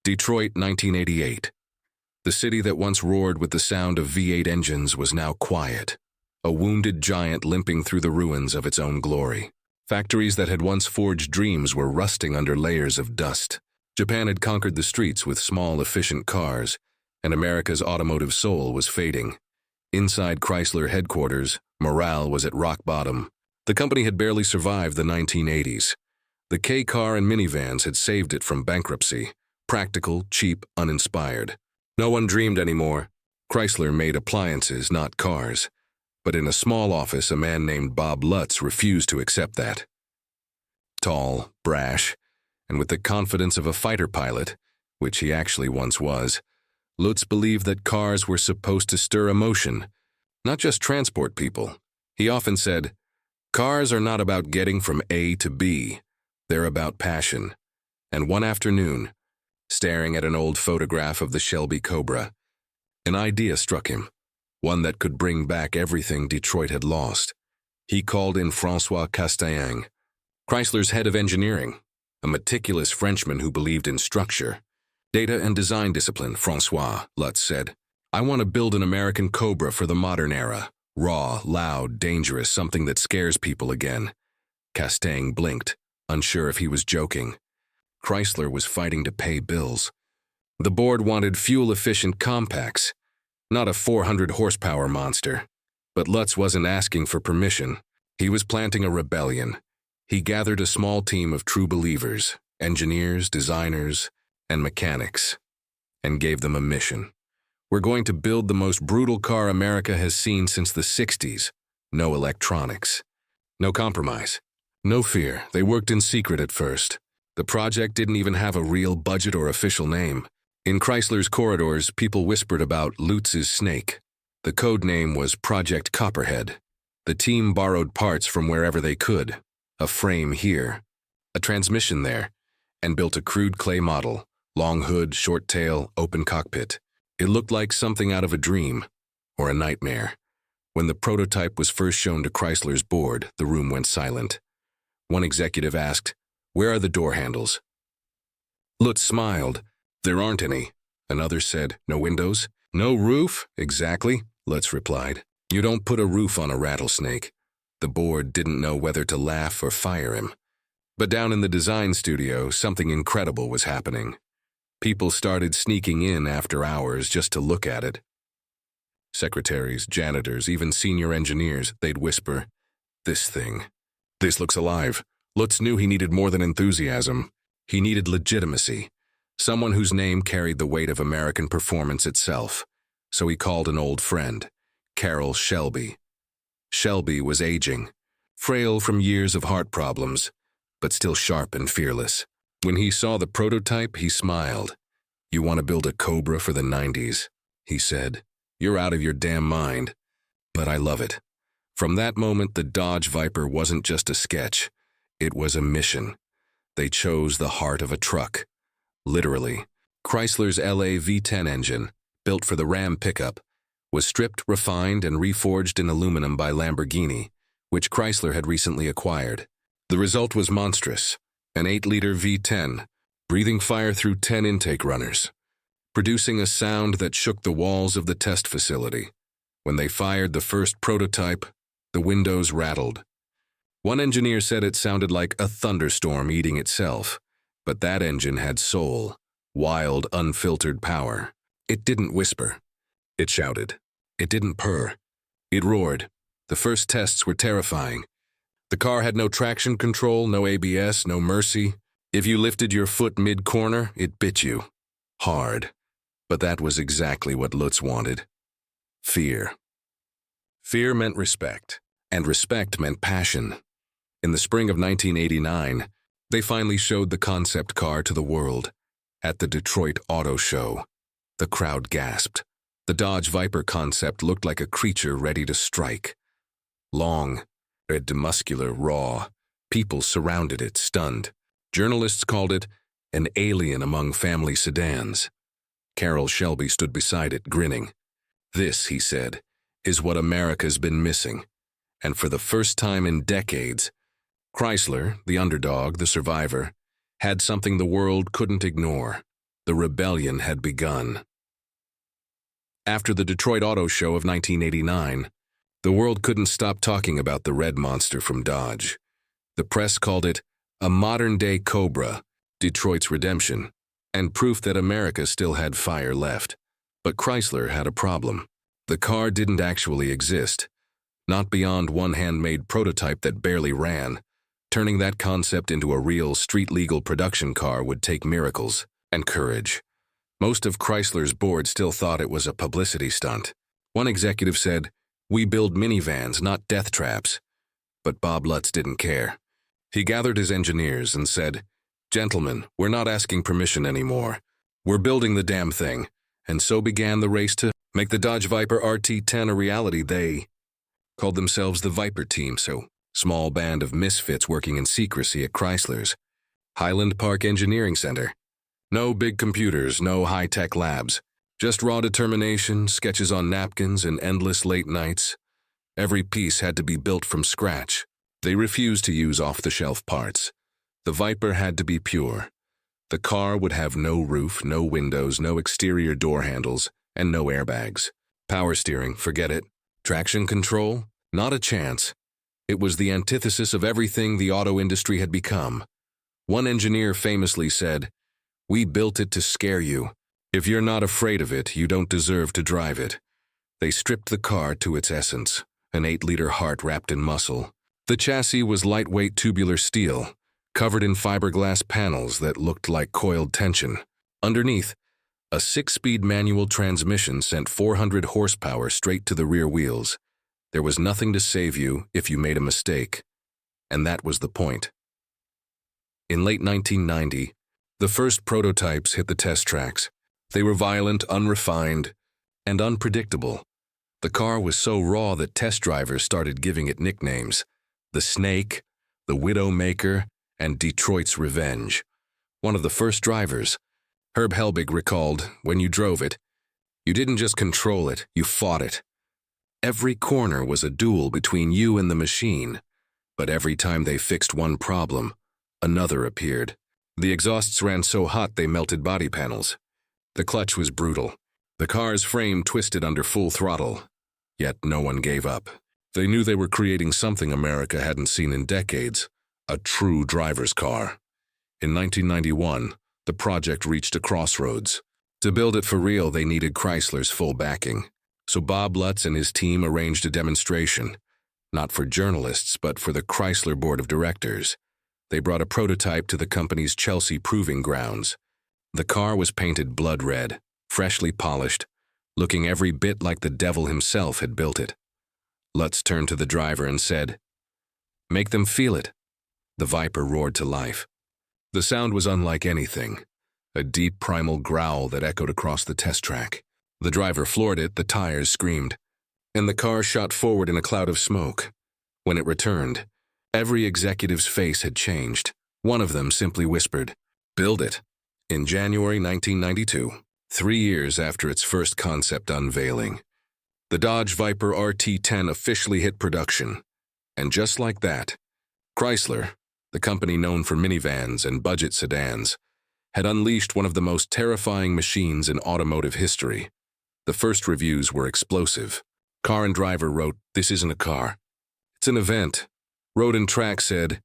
Detroit, 1988. The city that once roared with the sound of V8 engines was now quiet, a wounded giant limping through the ruins of its own glory. Factories that had once forged dreams were rusting under layers of dust. Japan had conquered the streets with small, efficient cars, and America's automotive soul was fading. Inside Chrysler headquarters, morale was at rock bottom. The company had barely survived the 1980s. The K-car and minivans had saved it from bankruptcy. Practical, cheap, uninspired. No one dreamed anymore. Chrysler made appliances, not cars. But in a small office, a man named Bob Lutz refused to accept that. Tall, brash, and with the confidence of a fighter pilot, which he actually once was, Lutz believed that cars were supposed to stir emotion, not just transport people. He often said, "Cars are not about getting from A to B. They're about passion." And one afternoon, staring at an old photograph of the Shelby Cobra, an idea struck him, one that could bring back everything Detroit had lost. He called in François Castaing, Chrysler's head of engineering, a meticulous Frenchman who believed in structure. "Data and design discipline, François," Lutz said. "I want to build an American Cobra for the modern era. Raw, loud, dangerous, something that scares people again." Castaing blinked, unsure if he was joking. Chrysler was fighting to pay bills. The board wanted fuel-efficient compacts, not a 400-horsepower monster. But Lutz wasn't asking for permission. He was planting a rebellion. He gathered a small team of true believers, engineers, designers, and mechanics, and gave them a mission. "We're going to build the most brutal car America has seen since the 60s. No electronics. No compromise. No fear." They worked in secret at first. The project didn't even have a real budget or official name. In Chrysler's corridors, people whispered about Lutz's snake. The code name was Project Copperhead. The team borrowed parts from wherever they could. A frame here, a transmission there, and built a crude clay model. Long hood, short tail, open cockpit. It looked like something out of a dream, or a nightmare. When the prototype was first shown to Chrysler's board, the room went silent. One executive asked, "Where are the door handles?" Lutz smiled. "There aren't any." Another said, "No windows?" "No roof?" "Exactly," Lutz replied. "You don't put a roof on a rattlesnake." The board didn't know whether to laugh or fire him. But down in the design studio, something incredible was happening. People started sneaking in after hours just to look at it. Secretaries, janitors, even senior engineers, they'd whisper, "This thing. This looks alive." Lutz knew he needed more than enthusiasm. He needed legitimacy. Someone whose name carried the weight of American performance itself. So he called an old friend, Carroll Shelby. Shelby was aging, frail from years of heart problems, but still sharp and fearless. When he saw the prototype, he smiled. "You want to build a Cobra for the 90s, he said. "You're out of your damn mind." But I love it. From that moment, the Dodge Viper wasn't just a sketch. It was a mission. They chose the heart of a truck. Literally. Chrysler's LA V10 engine, built for the Ram pickup, was stripped, refined, and reforged in aluminum by Lamborghini, which Chrysler had recently acquired. The result was monstrous. An 8-liter V10, breathing fire through 10 intake runners, producing a sound that shook the walls of the test facility. When they fired the first prototype, the windows rattled. One engineer said it sounded like a thunderstorm eating itself, but that engine had soul, wild, unfiltered power. It didn't whisper. It shouted. It didn't purr. It roared. The first tests were terrifying. The car had no traction control, no ABS, no mercy. If you lifted your foot mid-corner, it bit you. Hard. But that was exactly what Lutz wanted. Fear. Fear meant respect, and respect meant passion. In the spring of 1989, they finally showed the concept car to the world. At the Detroit Auto Show, the crowd gasped. The Dodge Viper concept looked like a creature ready to strike. Long, red, muscular, raw. People surrounded it, stunned. Journalists called it an alien among family sedans. Carroll Shelby stood beside it, grinning. "This," he said, "is what America's been missing." And for the first time in decades, Chrysler, the underdog, the survivor, had something the world couldn't ignore. The rebellion had begun. After the Detroit Auto Show of 1989, the world couldn't stop talking about the red monster from Dodge. The press called it a modern-day Cobra, Detroit's redemption, and proof that America still had fire left. But Chrysler had a problem. The car didn't actually exist, not beyond one handmade prototype that barely ran. Turning that concept into a real street-legal production car would take miracles and courage. Most of Chrysler's board still thought it was a publicity stunt. One executive said, "We build minivans, not death traps." But Bob Lutz didn't care. He gathered his engineers and said, "Gentlemen, we're not asking permission anymore. We're building the damn thing." And so began the race to make the Dodge Viper RT10 a reality. They called themselves the Viper Team, so small band of misfits working in secrecy at Chrysler's Highland Park Engineering Center. No big computers, no high-tech labs. Just raw determination, sketches on napkins, and endless late nights. Every piece had to be built from scratch. They refused to use off-the-shelf parts. The Viper had to be pure. The car would have no roof, no windows, no exterior door handles, and no airbags. Power steering, forget it. Traction control, not a chance. It was the antithesis of everything the auto industry had become. One engineer famously said, "We built it to scare you. If you're not afraid of it, you don't deserve to drive it." They stripped the car to its essence, an 8-liter heart wrapped in muscle. The chassis was lightweight tubular steel, covered in fiberglass panels that looked like coiled tension. Underneath, a 6-speed manual transmission sent 400 horsepower straight to the rear wheels. There was nothing to save you if you made a mistake. And that was the point. In late 1990, the first prototypes hit the test tracks. They were violent, unrefined, and unpredictable. The car was so raw that test drivers started giving it nicknames: the Snake, the Widowmaker, and Detroit's Revenge. One of the first drivers, Herb Helbig, recalled, "When you drove it, you didn't just control it, you fought it. Every corner was a duel between you and the machine, but every time they fixed one problem, another appeared. The exhausts ran so hot they melted body panels. The clutch was brutal. The car's frame twisted under full throttle. Yet no one gave up. They knew they were creating something America hadn't seen in decades, a true driver's car." In 1991, the project reached a crossroads. To build it for real, they needed Chrysler's full backing. So Bob Lutz and his team arranged a demonstration, not for journalists, but for the Chrysler Board of Directors. They brought a prototype to the company's Chelsea proving grounds. The car was painted blood red, freshly polished, looking every bit like the devil himself had built it. Lutz turned to the driver and said, "Make them feel it." The Viper roared to life. The sound was unlike anything, a deep primal growl that echoed across the test track. The driver floored it, the tires screamed, and the car shot forward in a cloud of smoke. When it returned, every executive's face had changed. One of them simply whispered, "Build it." In January 1992, 3 years after its first concept unveiling, the Dodge Viper RT10 officially hit production. And just like that, Chrysler, the company known for minivans and budget sedans, had unleashed one of the most terrifying machines in automotive history. The first reviews were explosive. Car and Driver wrote, "This isn't a car. It's an event." Road and Track said,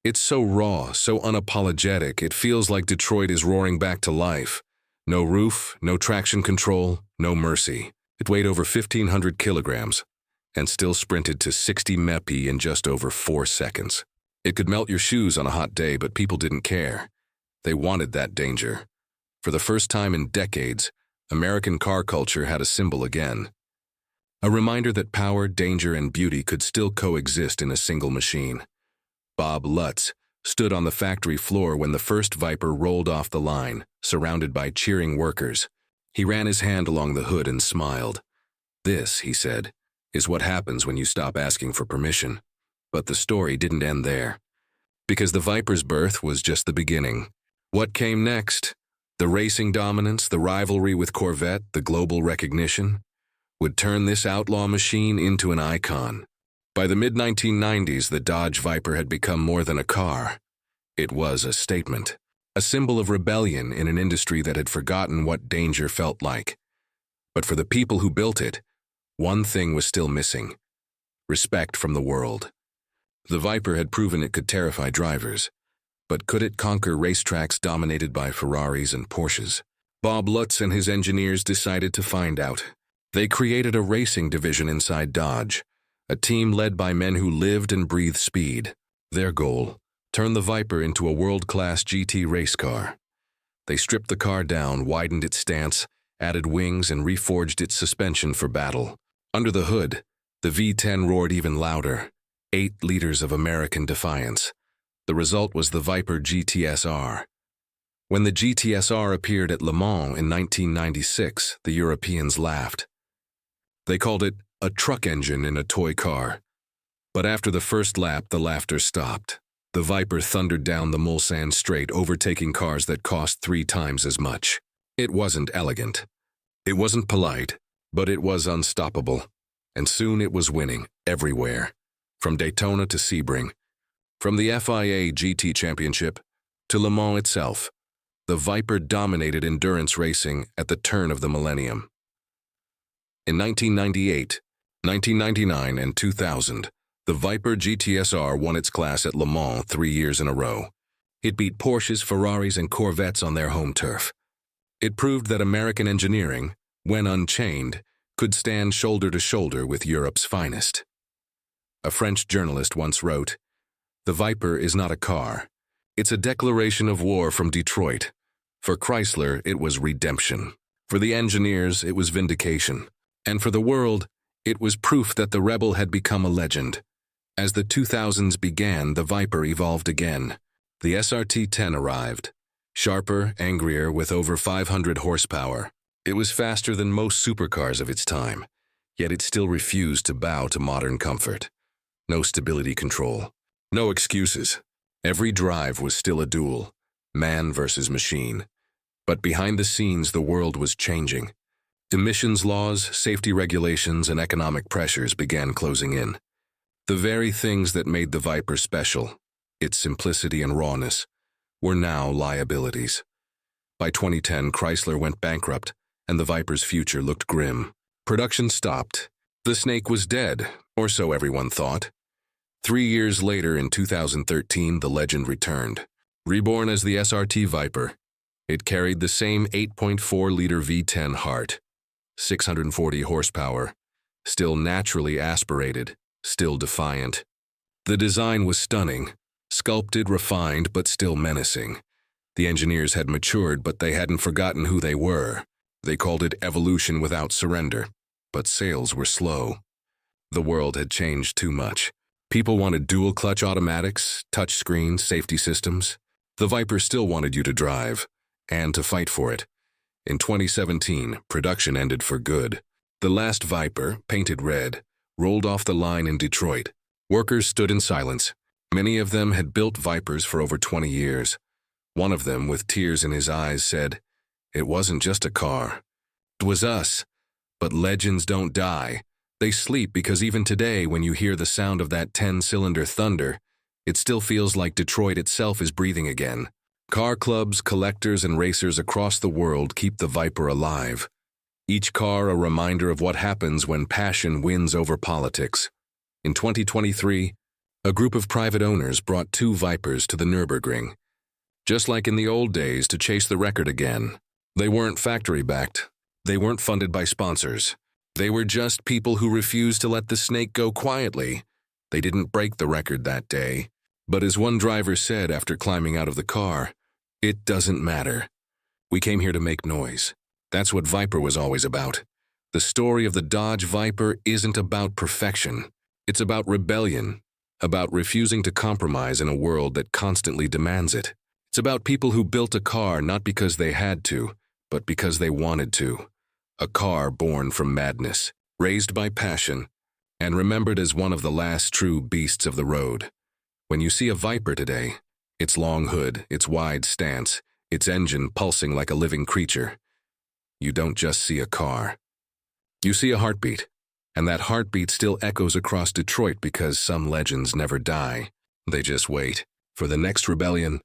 "It's so raw, so unapologetic, it feels like Detroit is roaring back to life. No roof, no traction control, no mercy." It weighed over 1,500 kilograms and still sprinted to 60 mph in just over 4 seconds. It could melt your shoes on a hot day, but people didn't care. They wanted that danger. For the first time in decades, American car culture had a symbol again. A reminder that power, danger, and beauty could still coexist in a single machine. Bob Lutz stood on the factory floor when the first Viper rolled off the line, surrounded by cheering workers. He ran his hand along the hood and smiled. "This," he said, "is what happens when you stop asking for permission." But the story didn't end there. Because the Viper's birth was just the beginning. What came next? The racing dominance, the rivalry with Corvette, the global recognition, would turn this outlaw machine into an icon. By the mid-1990s, the Dodge Viper had become more than a car. It was a statement. a symbol of rebellion in an industry that had forgotten what danger felt like. But for the people who built it, one thing was still missing: respect from the world. The Viper had proven it could terrify drivers, but could it conquer racetracks dominated by Ferraris and Porsches? Bob Lutz and his engineers decided to find out. They created a racing division inside Dodge, a team led by men who lived and breathed speed. Their goal: turn the Viper into a world-class GT race car. They stripped the car down, widened its stance, added wings, and reforged its suspension for battle. Under the hood, the V10 roared even louder, 8 liters of American defiance. The result was the Viper GTS-R. When the GTS-R appeared at Le Mans in 1996, the Europeans laughed. They called it a truck engine in a toy car. But after the first lap, the laughter stopped. The Viper thundered down the Mulsanne straight, overtaking cars that cost 3 times as much. It wasn't elegant. It wasn't polite, but it was unstoppable. And soon it was winning everywhere, from Daytona to Sebring. From the FIA GT Championship to Le Mans itself, the Viper dominated endurance racing at the turn of the millennium. In 1998, 1999, and 2000, the Viper GTS-R won its class at Le Mans 3 years in a row. It beat Porsches, Ferraris, and Corvettes on their home turf. It proved that American engineering, when unchained, could stand shoulder to shoulder with Europe's finest. A French journalist once wrote, "The Viper is not a car. It's a declaration of war from Detroit. For Chrysler, it was redemption. For the engineers, it was vindication. And for the world, it was proof that the Rebel had become a legend." As the 2000s began, the Viper evolved again. The SRT-10 arrived. Sharper, angrier, with over 500 horsepower. It was faster than most supercars of its time, yet it still refused to bow to modern comfort. No stability control. No excuses. Every drive was still a duel, man versus machine. But behind the scenes, the world was changing. Emissions laws, safety regulations, and economic pressures began closing in. The very things that made the Viper special, its simplicity and rawness, were now liabilities. By 2010, Chrysler went bankrupt, and the Viper's future looked grim. Production stopped. The snake was dead, or so everyone thought. 3 years later, in 2013, the legend returned. Reborn as the SRT Viper, it carried the same 8.4-liter V10 heart, 640 horsepower, still naturally aspirated, still defiant. The design was stunning, sculpted, refined, but still menacing. The engineers had matured, but they hadn't forgotten who they were. They called it evolution without surrender, but sales were slow. The world had changed too much. People wanted dual-clutch automatics, touchscreens, safety systems. The Viper still wanted you to drive, and to fight for it. In 2017, production ended for good. The last Viper, painted red, rolled off the line in Detroit. Workers stood in silence. Many of them had built Vipers for over 20 years. One of them, with tears in his eyes, said, "It wasn't just a car. It was us. But legends don't die. They sleep, because even today, when you hear the sound of that 10-cylinder thunder, it still feels like Detroit itself is breathing again." Car clubs, collectors, and racers across the world keep the Viper alive. Each car a reminder of what happens when passion wins over politics. In 2023, a group of private owners brought 2 Vipers to the Nürburgring. Just like in the old days, to chase the record again. They weren't factory-backed. They weren't funded by sponsors. They were just people who refused to let the snake go quietly. They didn't break the record that day. But as one driver said after climbing out of the car, "It doesn't matter. We came here to make noise." That's what Viper was always about. The story of the Dodge Viper isn't about perfection. It's about rebellion, about refusing to compromise in a world that constantly demands it. It's about people who built a car not because they had to, but because they wanted to. A car born from madness, raised by passion, and remembered as one of the last true beasts of the road. When you see a Viper today, its long hood, its wide stance, its engine pulsing like a living creature, you don't just see a car. You see a heartbeat, and that heartbeat still echoes across Detroit because some legends never die. They just wait for the next rebellion,